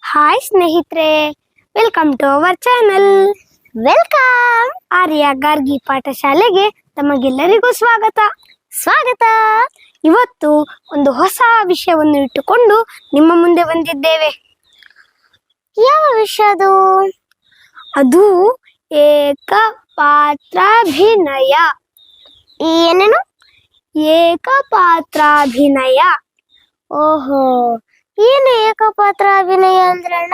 Hi ಸ್ನೇಹಿತರೆ, welcome to our channel. Welcome. Arya Gargi ಪಾಠಶಾಲೆಗೆ ತಮಗೆಲ್ಲರಿಗೂ ಸ್ವಾಗತ. ಇವತ್ತು ಒಂದು ಹೊಸ ವಿಷಯವನ್ನು ಇಟ್ಟುಕೊಂಡು ನಿಮ್ಮ ಮುಂದೆ ಬಂದಿದ್ದೇವೆ. ಯಾವ ವಿಷಯ ಅದು? ಅದು ಏಕಪಾತ್ರಾಭಿನಯ. ಏನೇನು? ಏಕಪಾತ್ರಾಭಿನಯ. ಓಹೋ, ಏನು ಏಕಪಾತ್ರ ಅಭಿನಯ ಅಂದ್ರಣ್ಣ?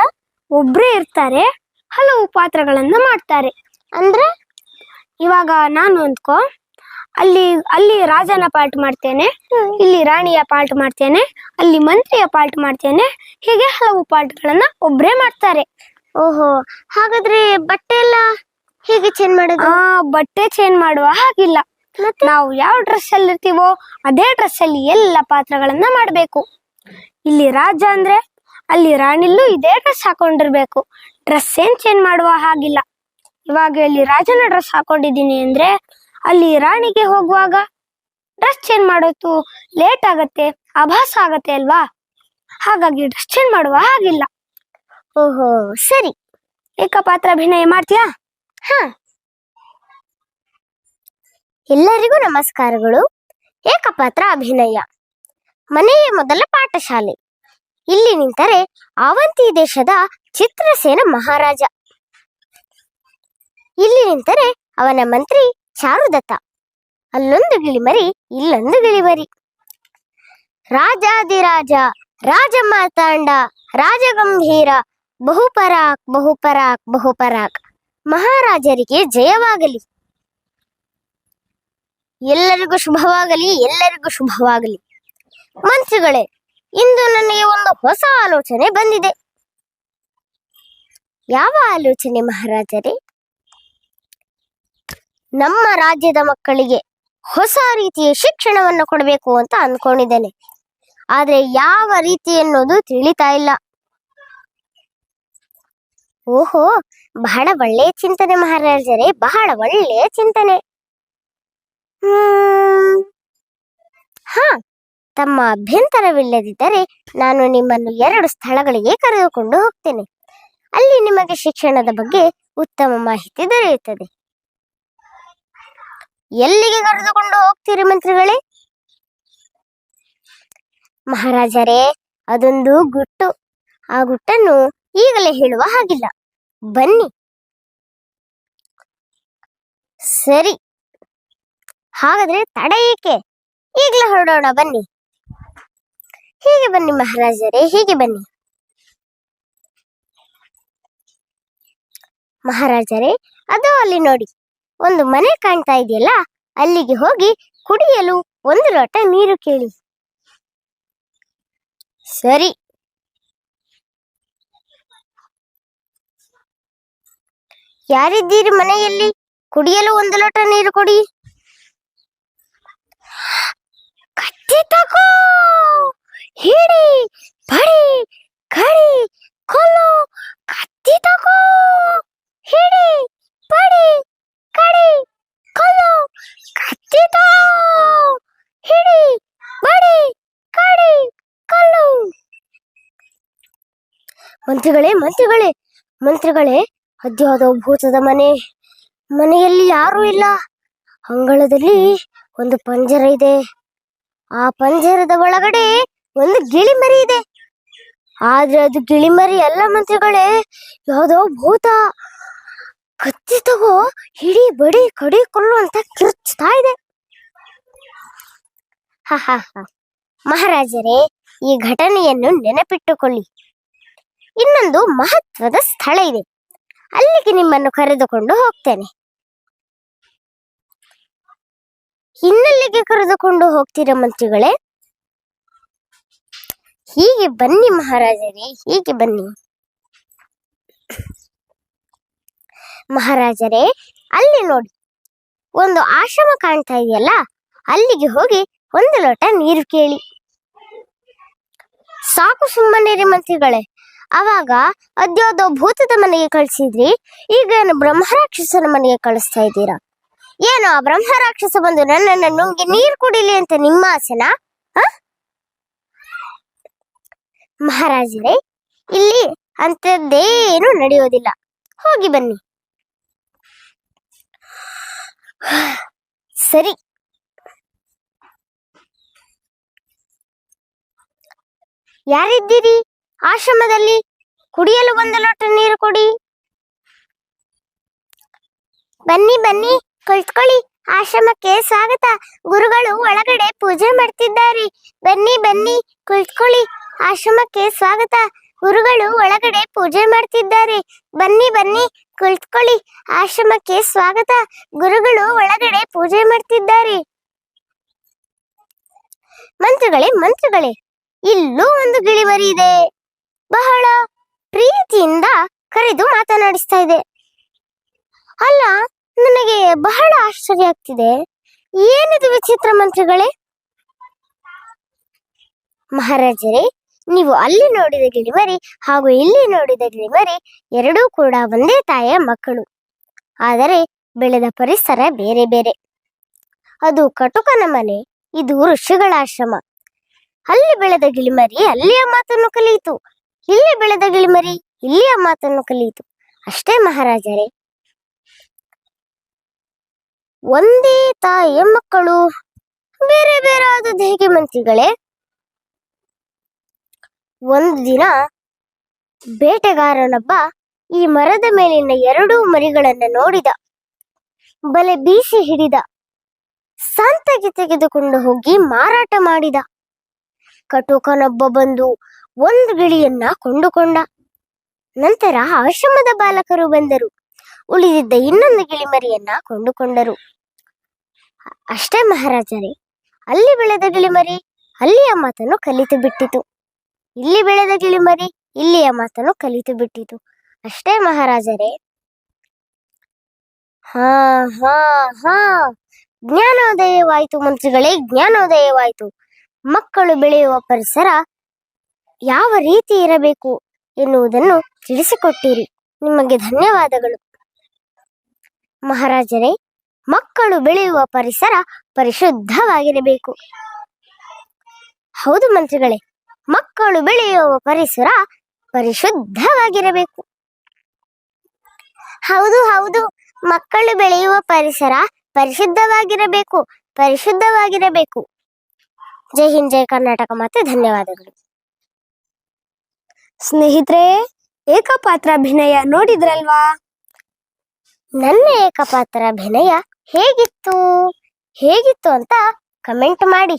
ಒಬ್ರೇ ಇರ್ತಾರೆ, ಹಲವು ಪಾತ್ರಗಳನ್ನ ಮಾಡ್ತಾರೆ. ಅಂದ್ರೆ ಇವಾಗ ನಾನು ಅಂದ್ಕೋ, ಅಲ್ಲಿ ರಾಜನ ಪಾರ್ಟ್ ಮಾಡ್ತೇನೆ, ಇಲ್ಲಿ ರಾಣಿಯ ಪಾರ್ಟ್ ಮಾಡ್ತೇನೆ, ಅಲ್ಲಿ ಮಂತ್ರಿಯ ಪಾರ್ಟ್ ಮಾಡ್ತೇನೆ. ಹೀಗೆ ಹಲವು ಪಾರ್ಟ್ಗಳನ್ನ ಒಬ್ರೇ ಮಾಡ್ತಾರೆ. ಓಹೋ, ಹಾಗಾದ್ರೆ ಬಟ್ಟೆ ಎಲ್ಲ ಹೇಗೆ ಚೇಂಜ್ ಮಾಡೋದು? ಬಟ್ಟೆ ಚೇಂಜ್ ಮಾಡುವ ಹಾಗಿಲ್ಲ. ನಾವು ಯಾವ ಡ್ರೆಸ್ ಅಲ್ಲಿ ಇರ್ತೀವೋ ಅದೇ ಡ್ರೆಸ್ ಅಲ್ಲಿ ಎಲ್ಲ ಪಾತ್ರಗಳನ್ನ ಮಾಡ್ಬೇಕು. ಇಲ್ಲಿ ರಾಜ ಅಂದ್ರೆ ಅಲ್ಲಿ ರಾಣಿಲ್ಲೂ ಇದೇ ಡ್ರೆಸ್ ಹಾಕೊಂಡಿರ್ಬೇಕು. ಡ್ರೆಸ್ ಏನ್ ಚೇಂಜ್ ಮಾಡುವ ಹಾಗಿಲ್ಲ. ಇವಾಗ ಇಲ್ಲಿ ರಾಜನ ಡ್ರೆಸ್ ಹಾಕೊಂಡಿದ್ದೀನಿ ಅಂದ್ರೆ ಅಲ್ಲಿ ರಾಣಿಗೆ ಹೋಗುವಾಗ ಡ್ರೆಸ್ ಚೇಂಜ್ ಮಾಡೋದು ಲೇಟ್ ಆಗತ್ತೆ, ಆಭಾಸ ಆಗತ್ತೆ ಅಲ್ವಾ? ಹಾಗಾಗಿ ಡ್ರೆಸ್ ಚೇಂಜ್ ಮಾಡುವ ಹಾಗಿಲ್ಲ. ಓಹೋ, ಸರಿ. ಏಕಪಾತ್ರ ಅಭಿನಯ ಮಾಡ್ತೀಯಾ? ಹಾ, ಎಲ್ಲರಿಗೂ ನಮಸ್ಕಾರಗಳು. ಏಕಪಾತ್ರ ಅಭಿನಯ ಮನೆಯ ಮೊದಲ ಪಾಠಶಾಲೆ. ಇಲ್ಲಿ ನಿಂತರೆ ಅವಂತಿ ದೇಶದ ಚಿತ್ರಸೇನ ಮಹಾರಾಜ, ಇಲ್ಲಿ ನಿಂತರೆ ಅವನ ಮಂತ್ರಿ ಚಾರುದತ್ತ. ಅಲ್ಲೊಂದು ಗಿಳಿಮರಿ, ಇಲ್ಲೊಂದು ಗಿಳಿಮರಿ. ರಾಜಾದಿರಾಜ, ರಾಜಮಾರ್ತಾಂಡ, ರಾಜಗಂಭೀರ, ಬಹುಪರಾಕ್ ಬಹುಪರಾಕ್ ಬಹುಪರಾಕ್. ಮಹಾರಾಜರಿಗೆ ಜಯವಾಗಲಿ. ಎಲ್ಲರಿಗೂ ಶುಭವಾಗಲಿ, ಎಲ್ಲರಿಗೂ ಶುಭವಾಗಲಿ. ಮಂತ್ರಿಗಳೇ, ಇಂದು ನನಗೆ ಒಂದು ಹೊಸ ಆಲೋಚನೆ ಬಂದಿದೆ. ಯಾವ ಆಲೋಚನೆ ಮಹಾರಾಜರೇ? ನಮ್ಮ ರಾಜ್ಯದ ಮಕ್ಕಳಿಗೆ ಹೊಸ ರೀತಿಯ ಶಿಕ್ಷಣವನ್ನು ಕೊಡಬೇಕು ಅಂತ ಅನ್ಕೊಂಡಿದ್ದೇನೆ. ಆದ್ರೆ ಯಾವ ರೀತಿ ಅನ್ನೋದು ತಿಳಿತಾ ಇಲ್ಲ. ಓಹೋ, ಬಹಳ ಒಳ್ಳೆಯ ಚಿಂತನೆ ಮಹಾರಾಜರೇ, ಬಹಳ ಒಳ್ಳೆಯ ಚಿಂತನೆ. ಹಾ, ತಮ್ಮ ಅಭ್ಯಂತರವಿಲ್ಲದಿದ್ದರೆ ನಾನು ನಿಮ್ಮನ್ನು 2 ಸ್ಥಳಗಳಿಗೆ ಕರೆದುಕೊಂಡು ಹೋಗ್ತೇನೆ. ಅಲ್ಲಿ ನಿಮಗೆ ಶಿಕ್ಷಣದ ಬಗ್ಗೆ ಉತ್ತಮ ಮಾಹಿತಿ ದೊರೆಯುತ್ತದೆ. ಎಲ್ಲಿಗೆ ಕರೆದುಕೊಂಡು ಹೋಗ್ತೀರಿ ಮಂತ್ರಿಗಳೇ? ಮಹಾರಾಜರೇ, ಅದೊಂದು ಗುಟ್ಟು. ಆ ಗುಟ್ಟನ್ನು ಈಗಲೇ ಹೇಳುವ ಹಾಗಿಲ್ಲ. ಬನ್ನಿ. ಸರಿ, ಹಾಗಾದ್ರೆ ತಡ ಏಕೆ? ಈಗಲೇ ಹೊರಡೋಣ, ಬನ್ನಿ. ಹೀಗೆ ಬನ್ನಿ ಮಹಾರಾಜರೇ, ಹೀಗೆ ಬನ್ನಿ. ಮಹಾರಾಜರೇ, ಅದು ಅಲ್ಲಿ ನೋಡಿ, ಒಂದು ಮನೆ ಕಾಣ್ತಾ ಇದೆಯಲ್ಲ, ಅಲ್ಲಿಗೆ ಹೋಗಿ ಕುಡಿಯಲು 1 ಲೋಟ ನೀರು ಕೇಳಿ. ಸರಿ. ಯಾರಿದ್ದೀರಿ ಮನೆಯಲ್ಲಿ? ಕುಡಿಯಲು 1 ಲೋಟ ನೀರು ಕೊಡಿ. ಕತ್ತಿ ತಗೋ, ಹಿಡಿ, ಬಡಿ, ಕಡಿ, ಕೊಲ್ಲು. ಕತ್ತಿ ತಗೋ, ಹಿಡಿ, ಬಡಿ, ಕಡಿ, ಕೊಲ್ಲು. ಕತ್ತಿ ತಗೋ, ಹಿಡಿ, ಬಡಿ, ಕಡಿ, ಕೊಲ್ಲು. ಮಂತ್ರಿಗಳೇ, ಮಂತ್ರಿಗಳೇ, ಮಂತ್ರಿಗಳೇ, ಅದ್ಯಾವುದೋ ಭೂತದ ಮನೆಯಲ್ಲಿ ಯಾರೂ ಇಲ್ಲ. ಅಂಗಳದಲ್ಲಿ ಒಂದು ಪಂಜರ ಇದೆ. ಆ ಪಂಜರದ ಒಳಗಡೆ ಒಂದು ಗಿಳಿಮರಿ ಇದೆ. ಆದ್ರೆ ಅದು ಗಿಳಿಮರಿ ಅಲ್ಲ ಮಂತ್ರಿಗಳೇ, ಯಾವುದೋ ಭೂತ. ಕತ್ತಿ ತಗೋ, ಹಿಡಿ, ಬಡಿ, ಕಡಿ, ಕೊಲ್ಲು ಅಂತ ಕಿರ್ಚ್ತಾ ಇದೆ. ಹ ಮಹಾರಾಜರೇ, ಈ ಘಟನೆಯನ್ನು ನೆನಪಿಟ್ಟುಕೊಳ್ಳಿ. ಇನ್ನೊಂದು ಮಹತ್ವದ ಸ್ಥಳ ಇದೆ, ಅಲ್ಲಿಗೆ ನಿಮ್ಮನ್ನು ಕರೆದುಕೊಂಡು ಹೋಗ್ತೇನೆ. ಇನ್ನೆಲ್ಲಿಗೆ ಕರೆದುಕೊಂಡು ಹೋಗ್ತೀರಾ ಮಂತ್ರಿಗಳೇ? ಹೀಗೆ ಬನ್ನಿ ಮಹಾರಾಜರೇ, ಹೀಗೆ ಬನ್ನಿ. ಮಹಾರಾಜರೇ, ಅಲ್ಲಿ ನೋಡಿ, ಒಂದು ಆಶ್ರಮ ಕಾಣ್ತಾ ಇದೆಯಲ್ಲ, ಅಲ್ಲಿಗೆ ಹೋಗಿ 1 ಲೋಟ ನೀರು ಕೇಳಿ. ಸಾಕು ಸುಮ್ಮನಿರಿ ಮಂತ್ರಿಗಳೇ. ಅವಾಗ ಅದ್ಯಾವುದೋ ಭೂತದ ಮನೆಗೆ ಕಳಿಸಿದ್ರಿ, ಈಗ ಏನು ಬ್ರಹ್ಮರಾಕ್ಷಸನ ಮನೆಗೆ ಕಳಿಸ್ತಾ ಇದ್ದೀರಾ? ಏನೋ ಆ ಬ್ರಹ್ಮರಾಕ್ಷಸ ಬಂದು ನನ್ನನ್ನು ನುಂಗಿ ನೀರು ಕುಡಿಲಿ ಅಂತ ನಿಮ್ಮ ಆಸೆನಾ? ಮಹಾರಾಜರೇ, ಇಲ್ಲಿ ಅಂಥದ್ದೇನು ನಡೆಯೋದಿಲ್ಲ. ಹೋಗಿ ಬನ್ನಿ. ಸರಿ, ಯಾರಿದ್ದೀರಿ ಆಶ್ರಮದಲ್ಲಿ? ಕುಡಿಯಲು ಒಂದು ಲೋಟ ನೀರು ಕೊಡಿ. ಬನ್ನಿ ಬನ್ನಿ, ಕುಳಿತುಕೊಳ್ಳಿ. ಆಶ್ರಮಕ್ಕೆ ಸ್ವಾಗತ. ಗುರುಗಳು ಒಳಗಡೆ ಪೂಜೆ ಮಾಡ್ತಿದ್ದಾರೆ. ಬನ್ನಿ ಬನ್ನಿ, ಕುಳಿತುಕೊಳ್ಳಿ. ಆಶ್ರಮಕ್ಕೆ ಸ್ವಾಗತ. ಗುರುಗಳು ಒಳಗಡೆ ಪೂಜೆ ಮಾಡ್ತಿದ್ದಾರೆ. ಬನ್ನಿ ಬನ್ನಿ, ಕುಳಿತುಕೊಳ್ಳಿ. ಆಶ್ರಮಕ್ಕೆ ಸ್ವಾಗತ. ಗುರುಗಳು ಒಳಗಡೆ ಪೂಜೆ ಮಾಡ್ತಿದ್ದಾರೆ. ಮಂತ್ರಿಗಳೇ ಮಂತ್ರಿಗಳೇ, ಇಲ್ಲೂ ಒಂದು ಗಿಳಿಮರಿ ಇದೆ. ಬಹಳ ಪ್ರೀತಿಯಿಂದ ಕರೆದು ಮಾತನಾಡಿಸ್ತಾ ಇದೆ. ಅಲ್ಲ, ನನಗೆ ಬಹಳ ಆಶ್ಚರ್ಯ ಆಗ್ತಿದೆ. ಏನಿದು ವಿಚಿತ್ರ ಮಂತ್ರಿಗಳೇ? ಮಹಾರಾಜರೇ, ನೀವು ಅಲ್ಲಿ ನೋಡಿದ ಗಿಳಿಮರಿ ಹಾಗೂ ಇಲ್ಲಿ ನೋಡಿದ ಗಿಳಿಮರಿ ಎರಡೂ ಕೂಡ ಒಂದೇ ತಾಯಿಯ ಮಕ್ಕಳು. ಆದರೆ ಬೆಳೆದ ಪರಿಸರ ಬೇರೆ ಬೇರೆ. ಅದು ಕಟುಕನ ಮನೆ, ಇದು ಋಷಿಗಳ ಆಶ್ರಮ. ಅಲ್ಲಿ ಬೆಳೆದ ಗಿಳಿಮರಿ ಅಲ್ಲಿಯ ಮಾತನ್ನು ಕಲಿಯಿತು, ಇಲ್ಲಿ ಬೆಳೆದ ಗಿಳಿಮರಿ ಇಲ್ಲಿಯ ಮಾತನ್ನು ಕಲಿಯಿತು. ಅಷ್ಟೇ ಮಹಾರಾಜರೇ. ಒಂದೇ ತಾಯಿಯ ಮಕ್ಕಳು ಬೇರೆ ಬೇರೆ ಆದದ್ದು ಹೇಗೆ ಮಂತ್ರಿಗಳೇ? ಒಂದು ದಿನ ಬೇಟೆಗಾರನೊಬ್ಬ ಈ ಮರದ ಮೇಲಿನ ಎರಡೂ ಮರಿಗಳನ್ನ ನೋಡಿದ. ಬಲೆ ಬೀಸಿ ಹಿಡಿದ. ಸಂತೆಗೆ ತೆಗೆದುಕೊಂಡು ಹೋಗಿ ಮಾರಾಟ ಮಾಡಿದ. ಕಟುಕನೊಬ್ಬ ಬಂದು ಒಂದು ಗಿಳಿಯನ್ನ ಕೊಂಡುಕೊಂಡ. ನಂತರ ಆಶ್ರಮದ ಬಾಲಕರು ಬಂದರು. ಉಳಿದಿದ್ದ ಇನ್ನೊಂದು ಗಿಳಿಮರಿಯನ್ನ ಕೊಂಡುಕೊಂಡರು. ಅಷ್ಟೇ ಮಹಾರಾಜರೇ. ಅಲ್ಲಿ ಬೆಳೆದ ಗಿಳಿಮರಿ ಅಲ್ಲಿಯ ಮಾತನ್ನು ಕಲಿತು ಬಿಟ್ಟಿತು, ಇಲ್ಲಿ ಬೆಳೆದ ಗಿಳಿಮರಿ ಇಲ್ಲಿಯ ಮಾತನ್ನು ಕಲಿತು ಬಿಟ್ಟಿತು. ಅಷ್ಟೇ ಮಹಾರಾಜರೇ. ಹಾ ಹಾ ಹಾ, ಜ್ಞಾನೋದಯವಾಯಿತು ಮಂತ್ರಿಗಳೇ, ಜ್ಞಾನೋದಯವಾಯಿತು. ಮಕ್ಕಳು ಬೆಳೆಯುವ ಪರಿಸರ ಯಾವ ರೀತಿ ಇರಬೇಕು ಎನ್ನುವುದನ್ನು ತಿಳಿಸಿಕೊಟ್ಟಿರಿ. ನಿಮಗೆ ಧನ್ಯವಾದಗಳು ಮಹಾರಾಜರೇ. ಮಕ್ಕಳು ಬೆಳೆಯುವ ಪರಿಸರ ಪರಿಶುದ್ಧವಾಗಿರಬೇಕು. ಹೌದು ಮಂತ್ರಿಗಳೇ, ಮಕ್ಕಳು ಬೆಳೆಯುವ ಪರಿಸರ ಪರಿಶುದ್ಧವಾಗಿರಬೇಕು. ಹೌದು ಹೌದು, ಮಕ್ಕಳು ಬೆಳೆಯುವ ಪರಿಸರ ಪರಿಶುದ್ಧವಾಗಿರಬೇಕು, ಪರಿಶುದ್ಧವಾಗಿರಬೇಕು. ಜೈ ಹಿಂದ್, ಜೈ ಕರ್ನಾಟಕ ಮಾತೆ. ಧನ್ಯವಾದಗಳು ಸ್ನೇಹಿತರೆ, ಏಕಪಾತ್ರಾಭಿನಯ ನೋಡಿದ್ರಲ್ವಾ? ನನ್ನ ಏಕಪಾತ್ರಾಭಿನಯ ಹೇಗಿತ್ತು ಅಂತ ಕಮೆಂಟ್ ಮಾಡಿ.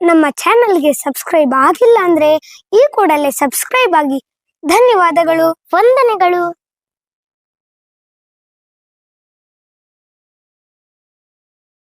ನಮ್ಮ ಚಾನೆಲ್ಗೆ ಸಬ್ಸ್ಕ್ರೈಬ್ ಆಗಿಲ್ಲ ಅಂದ್ರೆ ಈ ಕೂಡಲೇ ಸಬ್ಸ್ಕ್ರೈಬ್ ಆಗಿ. ಧನ್ಯವಾದಗಳು. ವಂದನೆಗಳು.